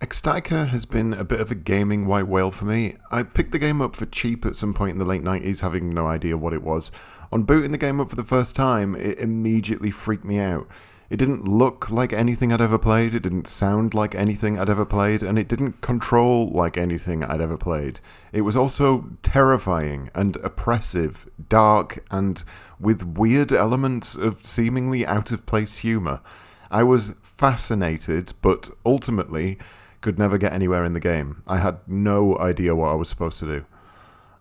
Ecstatica has been a bit of a gaming white whale for me. I picked the game up for cheap at some point in the late 90s, having no idea what it was. On booting the game up for the first time, it immediately freaked me out. It didn't look like anything I'd ever played, it didn't sound like anything I'd ever played, and it didn't control like anything I'd ever played. It was also terrifying and oppressive, dark, and with weird elements of seemingly out-of-place humour. I was fascinated, but ultimately could never get anywhere in the game. I had no idea what I was supposed to do.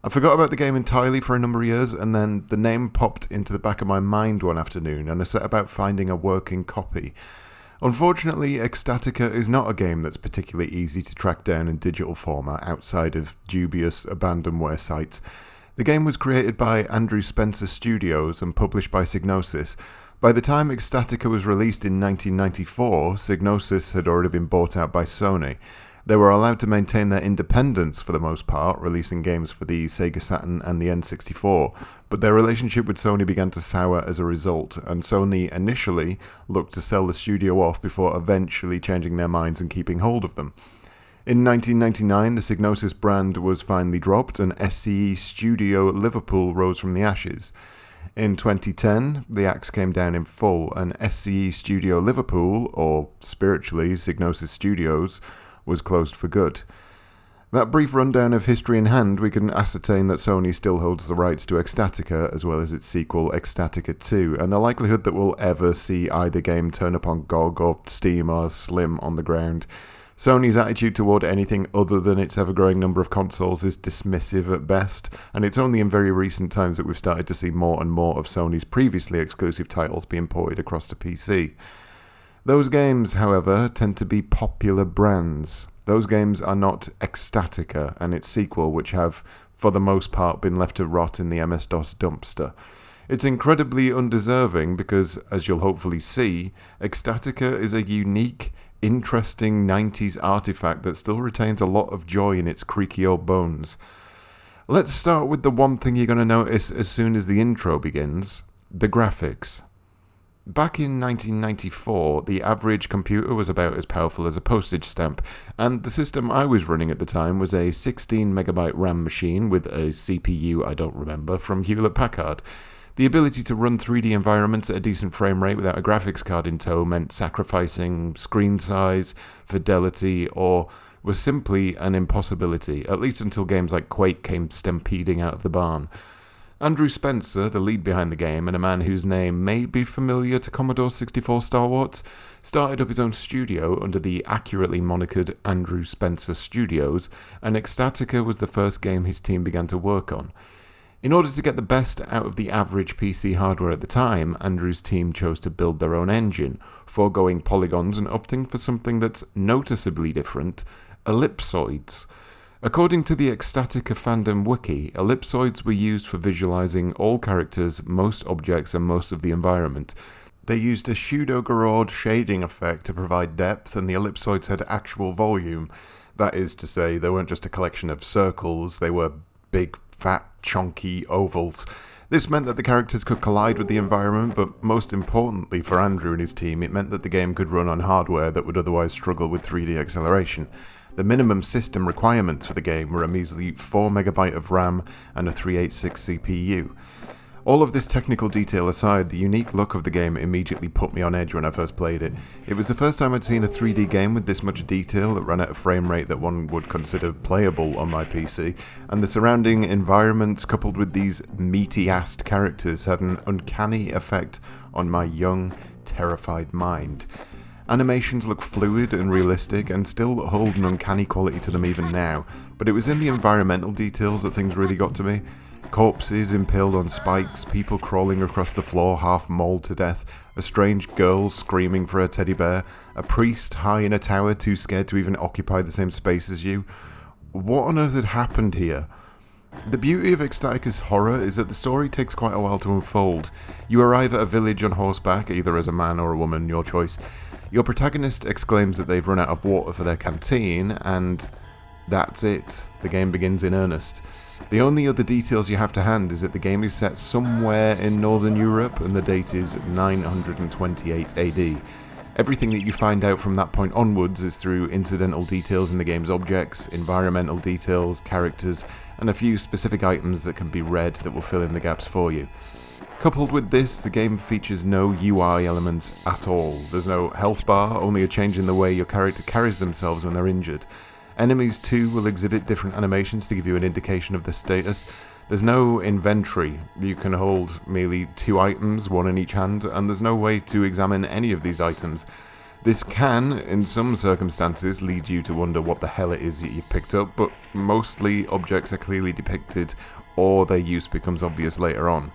I forgot about the game entirely for a number of years, and then the name popped into the back of my mind one afternoon, and I set about finding a working copy. Unfortunately, Ecstatica is not a game that's particularly easy to track down in digital format outside of dubious abandonware sites. The game was created by Andrew Spencer Studios and published by Psygnosis. By the time Ecstatica was released in 1994, Psygnosis had already been bought out by Sony. They were allowed to maintain their independence for the most part, releasing games for the Sega Saturn and the N64, but their relationship with Sony began to sour as a result, and Sony initially looked to sell the studio off before eventually changing their minds and keeping hold of them. In 1999, the Psygnosis brand was finally dropped, and SCE Studio Liverpool rose from the ashes. In 2010, the axe came down in full, and SCE Studio Liverpool, or spiritually Psygnosis Studios, was closed for good. That brief rundown of history in hand, we can ascertain that Sony still holds the rights to Ecstatica, as well as its sequel Ecstatica 2, and the likelihood that we'll ever see either game turn up on GOG or Steam are slim on the ground. Sony's attitude toward anything other than its ever-growing number of consoles is dismissive at best, and it's only in very recent times that we've started to see more and more of Sony's previously exclusive titles being ported across to PC. Those games, however, tend to be popular brands. Those games are not Ecstatica and its sequel, which have, for the most part, been left to rot in the MS-DOS dumpster. It's incredibly undeserving because, as you'll hopefully see, Ecstatica is a unique, interesting 90s artifact that still retains a lot of joy in its creaky old bones. Let's start with the one thing you're going to notice as soon as the intro begins: the graphics. Back in 1994, the average computer was about as powerful as a postage stamp, and the system I was running at the time was a 16 megabyte RAM machine with a CPU I don't remember from Hewlett-Packard. The ability to run 3D environments at a decent frame rate without a graphics card in tow meant sacrificing screen size, fidelity, or was simply an impossibility, at least until games like Quake came stampeding out of the barn. Andrew Spencer, the lead behind the game, and a man whose name may be familiar to Commodore 64 stalwarts, started up his own studio under the accurately monikered Andrew Spencer Studios, and Ecstatica was the first game his team began to work on. In order to get the best out of the average PC hardware at the time, Andrew's team chose to build their own engine, foregoing polygons and opting for something that's noticeably different: ellipsoids. According to the Ecstatica fandom wiki, ellipsoids were used for visualizing all characters, most objects, and most of the environment. They used a pseudo-Gouraud shading effect to provide depth, and the ellipsoids had actual volume. That is to say, they weren't just a collection of circles, they were big, fat, chunky ovals. This meant that the characters could collide with the environment, but most importantly for Andrew and his team, it meant that the game could run on hardware that would otherwise struggle with 3D acceleration. The minimum system requirements for the game were a measly 4 MB of RAM and a 386 CPU. All of this technical detail aside, the unique look of the game immediately put me on edge when I first played it. It was the first time I'd seen a 3D game with this much detail that ran at a frame rate that one would consider playable on my PC, and the surrounding environments coupled with these meaty-assed characters had an uncanny effect on my young, terrified mind. Animations look fluid and realistic and still hold an uncanny quality to them even now, but it was in the environmental details that things really got to me. Corpses impaled on spikes, people crawling across the floor half mauled to death, a strange girl screaming for her teddy bear, a priest high in a tower too scared to even occupy the same space as you. What on earth had happened here? The beauty of Ecstatica's horror is that the story takes quite a while to unfold. You arrive at a village on horseback, either as a man or a woman, your choice. Your protagonist exclaims that they've run out of water for their canteen, and that's it. The game begins in earnest. The only other details you have to hand is that the game is set somewhere in Northern Europe and the date is 928 AD. Everything that you find out from that point onwards is through incidental details in the game's objects, environmental details, characters, and a few specific items that can be read that will fill in the gaps for you. Coupled with this, the game features no UI elements at all. There's no health bar, only a change in the way your character carries themselves when they're injured. Enemies too will exhibit different animations to give you an indication of their status. There's no inventory. You can hold merely 2 items, one in each hand, and there's no way to examine any of these items. This can, in some circumstances, lead you to wonder what the hell it is that you've picked up, but mostly objects are clearly depicted or their use becomes obvious later on.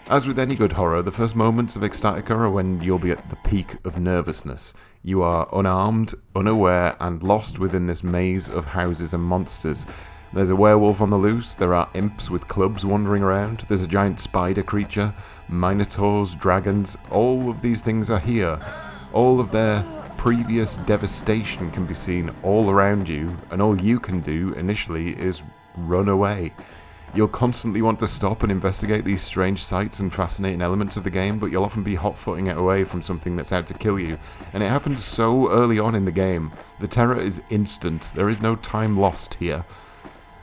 As with any good horror, the first moments of Ecstatica are when you'll be at the peak of nervousness. You are unarmed, unaware, and lost within this maze of houses and monsters. There's a werewolf on the loose, there are imps with clubs wandering around, there's a giant spider creature, minotaurs, dragons, all of these things are here. All of their previous devastation can be seen all around you, and all you can do initially is run away. You'll constantly want to stop and investigate these strange sights and fascinating elements of the game, but you'll often be hot-footing it away from something that's out to kill you. And it happens so early on in the game. The terror is instant, there is no time lost here.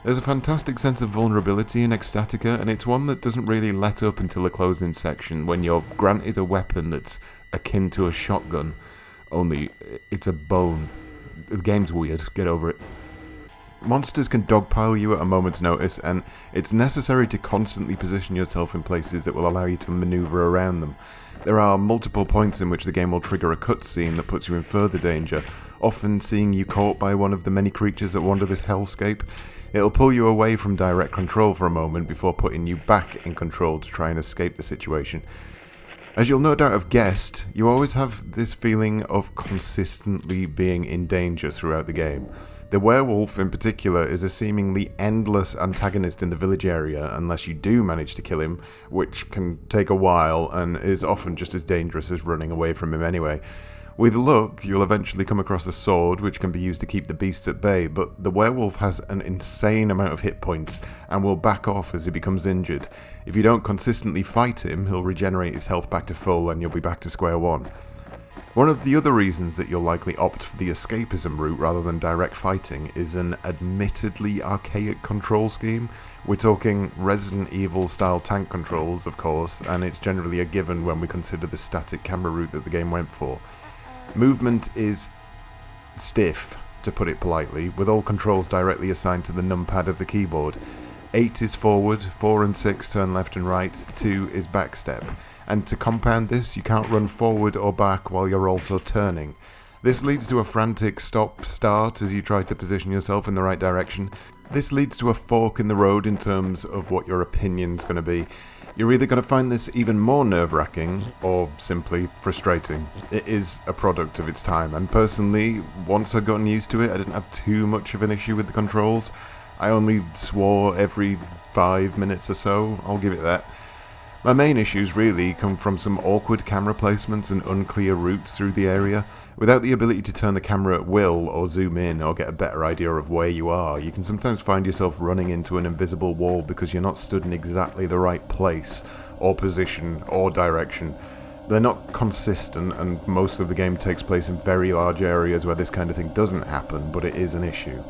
There's a fantastic sense of vulnerability in Ecstatica, and it's one that doesn't really let up until the closing section, when you're granted a weapon that's akin to a shotgun, only it's a bone. The game's weird, get over it. Monsters can dogpile you at a moment's notice, and it's necessary to constantly position yourself in places that will allow you to maneuver around them. There are multiple points in which the game will trigger a cutscene that puts you in further danger, often seeing you caught by one of the many creatures that wander this hellscape. It'll pull you away from direct control for a moment before putting you back in control to try and escape the situation. As you'll no doubt have guessed, you always have this feeling of consistently being in danger throughout the game. The werewolf in particular is a seemingly endless antagonist in the village area unless you do manage to kill him, which can take a while and is often just as dangerous as running away from him anyway. With luck, you'll eventually come across a sword which can be used to keep the beasts at bay, but the werewolf has an insane amount of hit points and will back off as he becomes injured. If you don't consistently fight him, he'll regenerate his health back to full and you'll be back to square one. One of the other reasons that you'll likely opt for the escapism route rather than direct fighting is an admittedly archaic control scheme. We're talking Resident Evil style tank controls, of course, and it's generally a given when we consider the static camera route that the game went for. Movement is stiff, to put it politely, with all controls directly assigned to the numpad of the keyboard. 8 is forward, 4 and 6 turn left and right, 2 is backstep. And to compound this, you can't run forward or back while you're also turning. This leads to a frantic stop-start as you try to position yourself in the right direction. This leads to a fork in the road in terms of what your opinion's going to be. You're either going to find this even more nerve-wracking, or simply frustrating. It is a product of its time, and personally, once I'd gotten used to it, I didn't have too much of an issue with the controls. I only swore every 5 minutes or so, I'll give it that. My main issues really come from some awkward camera placements and unclear routes through the area. Without the ability to turn the camera at will, or zoom in, or get a better idea of where you are, you can sometimes find yourself running into an invisible wall because you're not stood in exactly the right place, or position, or direction. They're not consistent, and most of the game takes place in very large areas where this kind of thing doesn't happen, but it is an issue.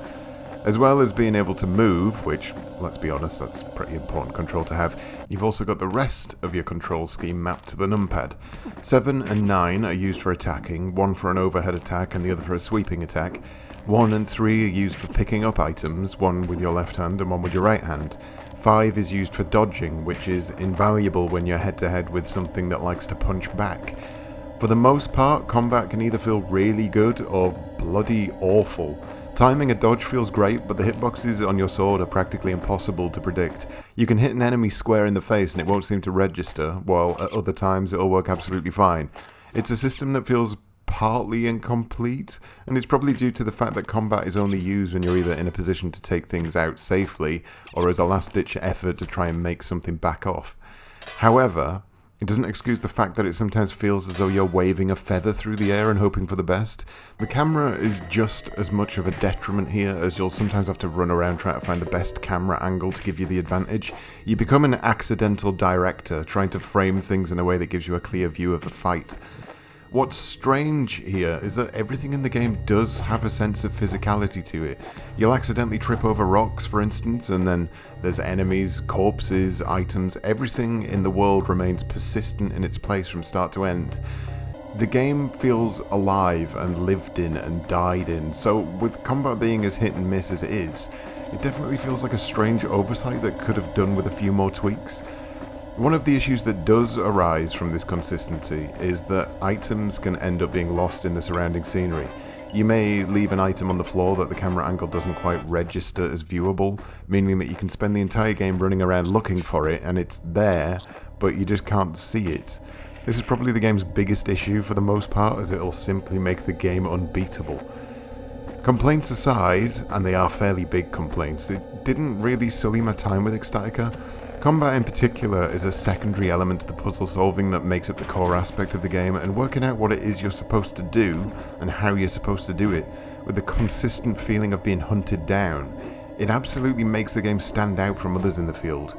As well as being able to move, which, let's be honest, that's a pretty important control to have, you've also got the rest of your control scheme mapped to the numpad. 7 and 9 are used for attacking, 1 for an overhead attack and the other for a sweeping attack. 1 and 3 are used for picking up items, 1 with your left hand and 1 with your right hand. 5 is used for dodging, which is invaluable when you're head-to-head with something that likes to punch back. For the most part, combat can either feel really good or bloody awful. Timing a dodge feels great, but the hitboxes on your sword are practically impossible to predict. You can hit an enemy square in the face and it won't seem to register, while at other times it'll work absolutely fine. It's a system that feels partly incomplete, and it's probably due to the fact that combat is only used when you're either in a position to take things out safely, or as a last-ditch effort to try and make something back off. However, It doesn't excuse the fact that it sometimes feels as though you're waving a feather through the air and hoping for the best. The camera is just as much of a detriment here, as you'll sometimes have to run around trying to find the best camera angle to give you the advantage. You become an accidental director, trying to frame things in a way that gives you a clear view of the fight. What's strange here is that everything in the game does have a sense of physicality to it. You'll accidentally trip over rocks, for instance, and then there's enemies, corpses, items. Everything in the world remains persistent in its place from start to end. The game feels alive and lived in and died in, so with combat being as hit and miss as it is, it definitely feels like a strange oversight that could have done with a few more tweaks. One of the issues that does arise from this consistency is that items can end up being lost in the surrounding scenery. You may leave an item on the floor that the camera angle doesn't quite register as viewable, meaning that you can spend the entire game running around looking for it and it's there, but you just can't see it. This is probably the game's biggest issue for the most part, as it'll simply make the game unbeatable. Complaints aside, and they are fairly big complaints, it didn't really sully my time with Ecstatica. Combat in particular is a secondary element to the puzzle solving that makes up the core aspect of the game, and working out what it is you're supposed to do and how you're supposed to do it, with the consistent feeling of being hunted down, it absolutely makes the game stand out from others in the field.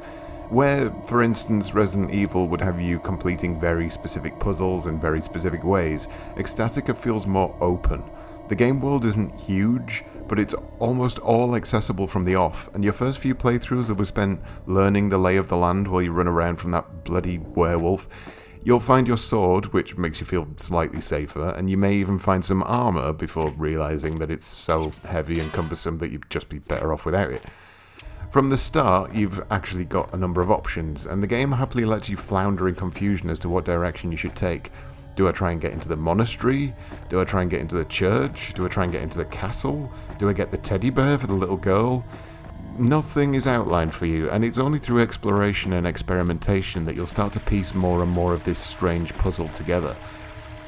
Where, for instance, Resident Evil would have you completing very specific puzzles in very specific ways, Ecstatica feels more open. The game world isn't huge, but it's almost all accessible from the off, and your first few playthroughs will be spent learning the lay of the land while you run around from that bloody werewolf. You'll find your sword, which makes you feel slightly safer, and you may even find some armor before realizing that it's so heavy and cumbersome that you'd just be better off without it. From the start, you've actually got a number of options, and the game happily lets you flounder in confusion as to what direction you should take. Do I try and get into the monastery? Do I try and get into the church? Do I try and get into the castle? Do I get the teddy bear for the little girl? Nothing is outlined for you, and it's only through exploration and experimentation that you'll start to piece more and more of this strange puzzle together.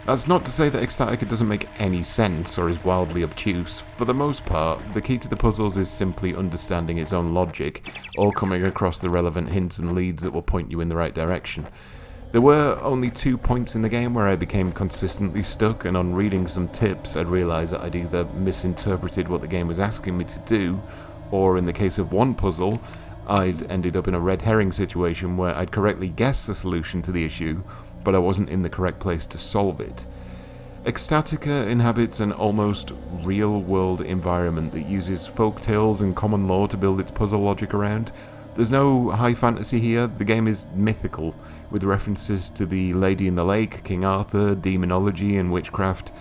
That's not to say that Ecstatica doesn't make any sense or is wildly obtuse. For the most part, the key to the puzzles is simply understanding its own logic, or coming across the relevant hints and leads that will point you in the right direction. There were only 2 points in the game where I became consistently stuck, and on reading some tips I'd realised that I'd either misinterpreted what the game was asking me to do, or in the case of one puzzle, I'd ended up in a red herring situation where I'd correctly guessed the solution to the issue, but I wasn't in the correct place to solve it. Ecstatica inhabits an almost real-world environment that uses folk tales and common lore to build its puzzle logic around. There's no high fantasy here, the game is mythical, with references to the Lady in the Lake, King Arthur, demonology and witchcraft.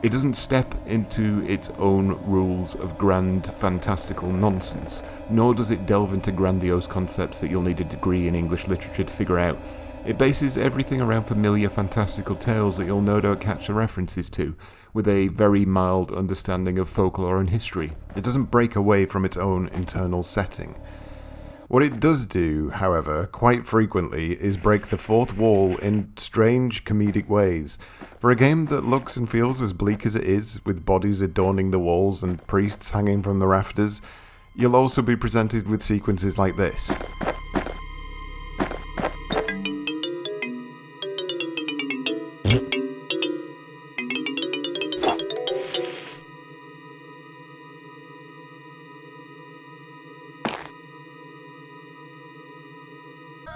It doesn't step into its own rules of grand, fantastical nonsense, nor does it delve into grandiose concepts that you'll need a degree in English literature to figure out. It bases everything around familiar fantastical tales that you'll no doubt catch the references to, with a very mild understanding of folklore and history. It doesn't break away from its own internal setting. What it does do, however, quite frequently, is break the fourth wall in strange comedic ways. For a game that looks and feels as bleak as it is, with bodies adorning the walls and priests hanging from the rafters, you'll also be presented with sequences like this.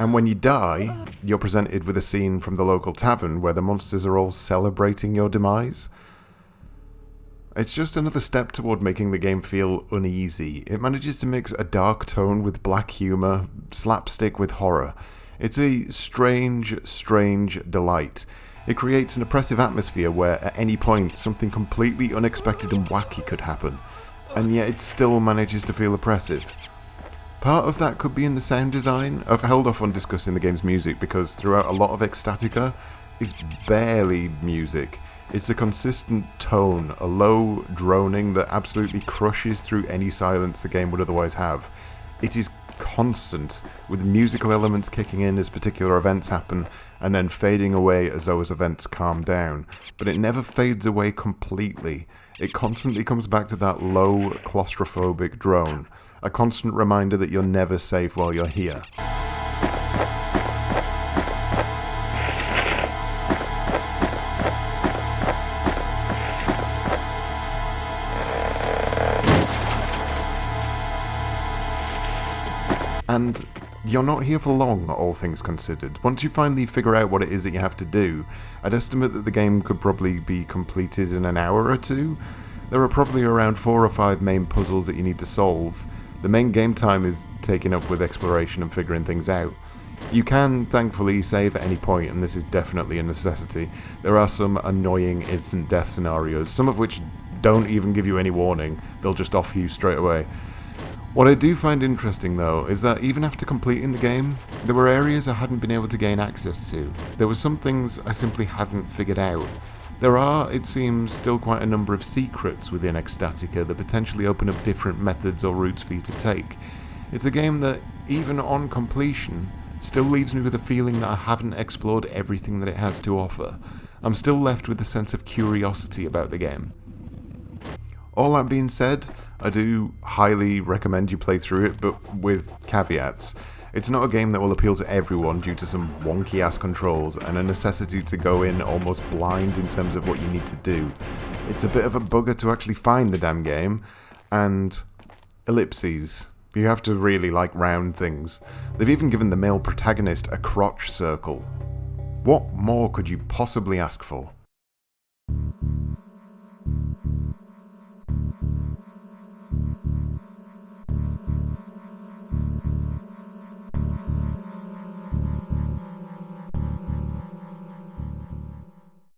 And when you die, you're presented with a scene from the local tavern where the monsters are all celebrating your demise. It's just another step toward making the game feel uneasy. It manages to mix a dark tone with black humour, slapstick with horror. It's a strange, strange delight. It creates an oppressive atmosphere where at any point something completely unexpected and wacky could happen, and yet it still manages to feel oppressive. Part of that could be in the sound design. I've held off on discussing the game's music because throughout a lot of Ecstatica, it's barely music. It's a consistent tone, a low droning that absolutely crushes through any silence the game would otherwise have. It is constant, with musical elements kicking in as particular events happen, and then fading away as those events calm down. But it never fades away completely. It constantly comes back to that low, claustrophobic drone. A constant reminder that you're never safe while you're here. and you're not here for long, all things considered. Once you finally figure out what it is that you have to do, I'd estimate that the game could probably be completed in an hour or two. There are probably around 4 or 5 main puzzles that you need to solve. The main game time is taken up with exploration and figuring things out. You can, thankfully, save at any point, and this is definitely a necessity. There are some annoying instant death scenarios, some of which don't even give you any warning, they'll just offer you straight away. What I do find interesting, though, is that even after completing the game, there were areas I hadn't been able to gain access to. There were some things I simply hadn't figured out. There are, it seems, still quite a number of secrets within Ecstatica that potentially open up different methods or routes for you to take. It's a game that, even on completion, still leaves me with a feeling that I haven't explored everything that it has to offer. I'm still left with a sense of curiosity about the game. All that being said, I do highly recommend you play through it, but with caveats. It's not a game that will appeal to everyone due to some wonky-ass controls and a necessity to go in almost blind in terms of what you need to do. It's a bit of a bugger to actually find the damn game, and ellipses. You have to really like round things. They've even given the male protagonist a crotch circle. What more could you possibly ask for?